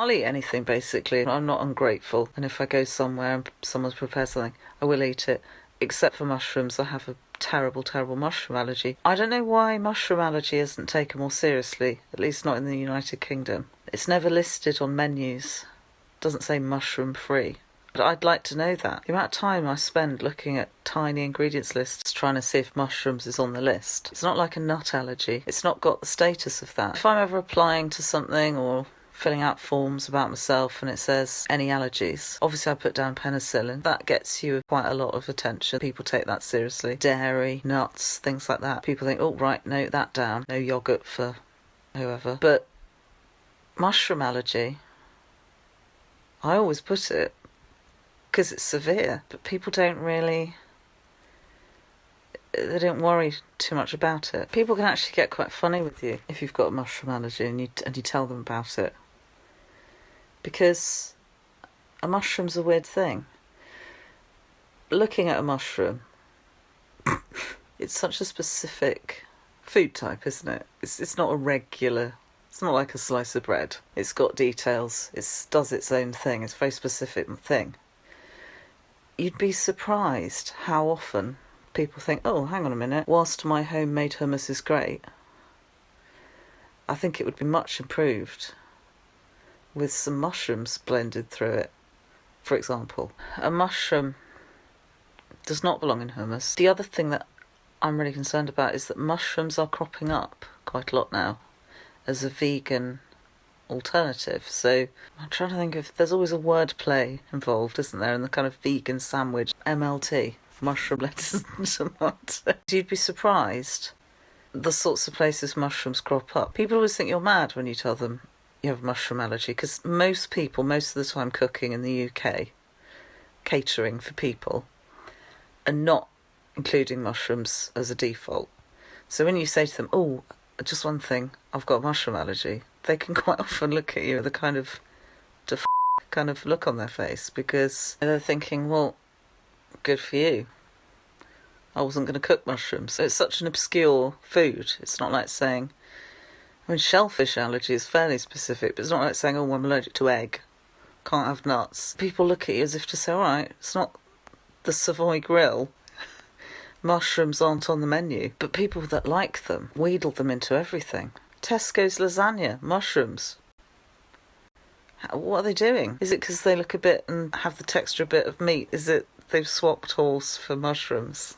I'll eat anything, basically. I'm not ungrateful. And if I go somewhere and someone's prepared something, I will eat it. Except for mushrooms. I have a terrible, terrible mushroom allergy. I don't know why mushroom allergy isn't taken more seriously, at least not in the United Kingdom. It's never listed on menus. It doesn't say mushroom free. But I'd like to know that. The amount of time I spend looking at tiny ingredients lists trying to see if mushrooms is on the list. It's not like a nut allergy. It's not got the status of that. If I'm ever applying to something or filling out forms about myself and it says any allergies, obviously I put down penicillin. That gets you quite a lot of attention. People take that seriously. Dairy, nuts, things like that. People think, oh right, note that down. No yogurt for whoever. But mushroom allergy, I always put it because it's severe, but people don't really, they don't worry too much about it. People can actually get quite funny with you if you've got a mushroom allergy and you tell them about it, because a mushroom's a weird thing. Looking at a mushroom, it's such a specific food type, isn't it? It's not a regular, it's not like a slice of bread. It's got details, it does its own thing, it's a very specific thing. You'd be surprised how often people think, oh, hang on a minute, whilst my homemade hummus is great, I think it would be much improved with some mushrooms blended through it, for example. A mushroom does not belong in hummus. The other thing that I'm really concerned about is that mushrooms are cropping up quite a lot now as a vegan alternative. So I'm trying to think if there's always a word play involved, isn't there, in the kind of vegan sandwich, MLT, mushroom, lettuce and tomato. You'd be surprised the sorts of places mushrooms crop up. People always think you're mad when you tell them you have a mushroom allergy, because most people, most of the time cooking in the UK, catering for people, are not including mushrooms as a default. So when you say to them, oh, just one thing, I've got a mushroom allergy, they can quite often look at you with a kind of kind of look on their face, because they're thinking, well, good for you. I wasn't going to cook mushrooms. It's such an obscure food. It's not like saying, I mean, shellfish allergy is fairly specific, but it's not like saying, oh, I'm allergic to egg, can't have nuts. People look at you as if to say, all right, it's not the Savoy Grill. Mushrooms aren't on the menu. But people that like them wheedle them into everything. Tesco's lasagna, mushrooms. What are they doing? Is it because they look a bit and have the texture a bit of meat? Is it they've swapped horse for mushrooms?